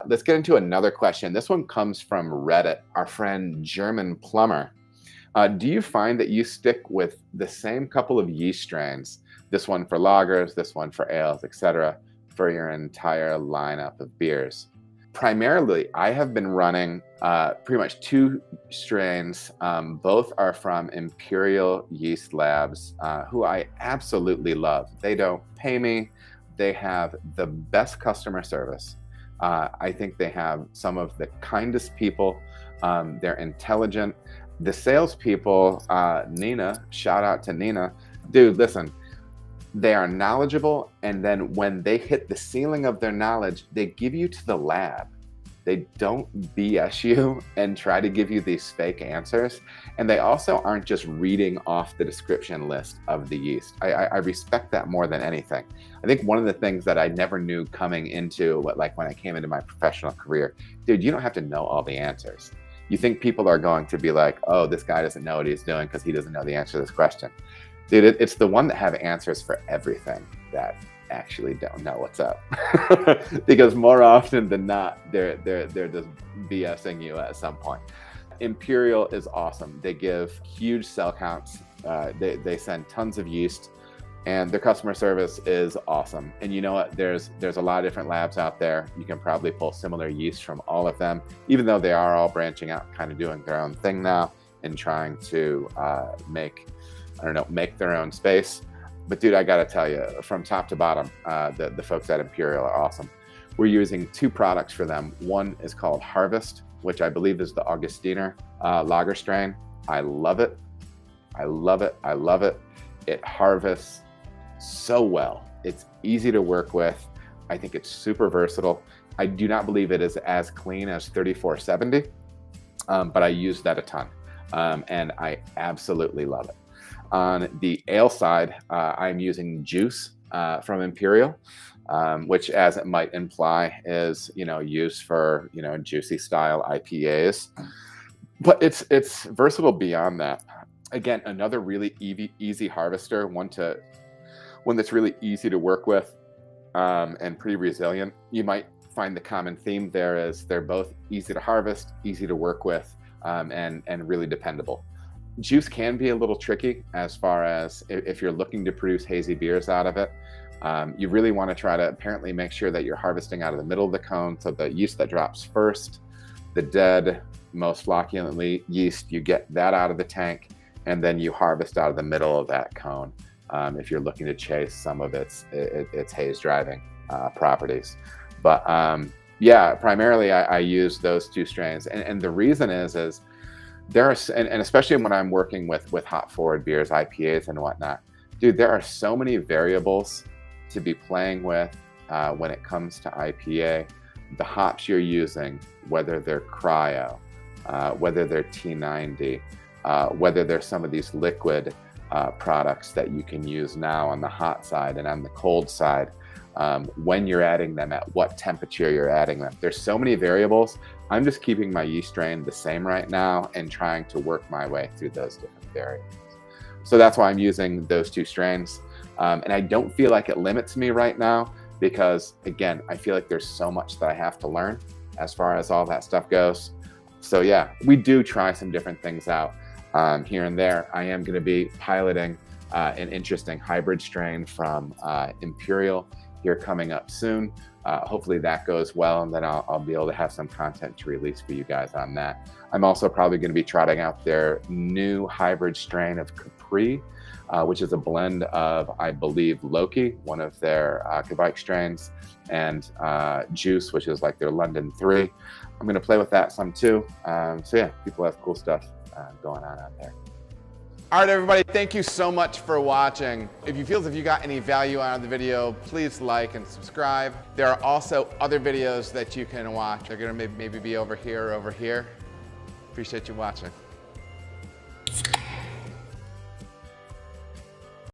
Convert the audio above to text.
let's get into another question. This one comes from Reddit, our friend German Plumber. Do you find that you stick with the same couple of yeast strains, this one for lagers, this one for ales, etc., for your entire lineup of beers? Primarily, I have been running pretty much 2 strains. Both are from Imperial Yeast Labs, who I absolutely love. They don't pay me. They have the best customer service. I think they have some of the kindest people. They're intelligent. The salespeople, Nina, shout out to Nina. Dude, listen, they are knowledgeable. And then when they hit the ceiling of their knowledge, they give you to the lab. They don't BS you and try to give you these fake answers. And they also aren't just reading off the description list of the yeast. I respect that more than anything. I think one of the things that I never knew coming into like when I came into my professional career, dude, you don't have to know all the answers. You think people are going to be like, oh, this guy doesn't know what he's doing because he doesn't know the answer to this question. Dude, it's the one that have answers for everything that actually don't know what's up. Because more often than not, they're just BSing you at some point. Imperial is awesome. They give huge cell counts. They send tons of yeast, and their customer service is awesome. And you know what? There's a lot of different labs out there. You can probably pull similar yeast from all of them, even though they are all branching out, kind of doing their own thing now and trying to make their own space. But dude, I gotta tell you, from top to bottom, the folks at Imperial are awesome. We're using 2 products for them. One is called Harvest, which I believe is the Augustiner lager strain. I love it. I love it. I love it. It harvests so well. It's easy to work with. I think it's super versatile. I do not believe it is as clean as 3470, but I use that a ton, and I absolutely love it. On the ale side, I'm using Juice from Imperial, which, as it might imply, is used for juicy style IPAs, but it's versatile beyond that. Again, another really easy harvester, one that's really easy to work with, and pretty resilient. You might find the common theme there is they're both easy to harvest, easy to work with, and really dependable. Juice can be a little tricky as far as if you're looking to produce hazy beers out of it. You really want to try to apparently make sure that you're harvesting out of the middle of the cone. So the yeast that drops first, the dead, most flocculent yeast, you get that out of the tank, and then you harvest out of the middle of that cone if you're looking to chase some of its haze driving properties. But yeah, primarily I use those 2 strains, and the reason is there are, and especially when I'm working with hop forward beers, IPAs and whatnot, dude, there are so many variables to be playing with when it comes to IPA. The hops you're using, whether they're cryo, whether they're T90, whether there's some of these liquid products that you can use now on the hot side and on the cold side, when you're adding them, at what temperature you're adding them. There's so many variables. I'm just keeping my yeast strain the same right now and trying to work my way through those different variables. So that's why I'm using those 2 strains. And I don't feel like it limits me right now because, again, I feel like there's so much that I have to learn as far as all that stuff goes. So yeah, we do try some different things out here and there. I am going to be piloting an interesting hybrid strain from Imperial here coming up soon. Hopefully that goes well, and then I'll be able to have some content to release for you guys on that. I'm also probably going to be trotting out their new hybrid strain of Capri, which is a blend of, I believe, Loki, one of their Kvike strains, and Juice, which is like their London 3. I'm going to play with that some too. So yeah, people have cool stuff going on out there. All right, everybody, thank you so much for watching. If you feel as if you got any value out of the video, please like and subscribe. There are also other videos that you can watch. They're gonna maybe be over here or over here. Appreciate you watching.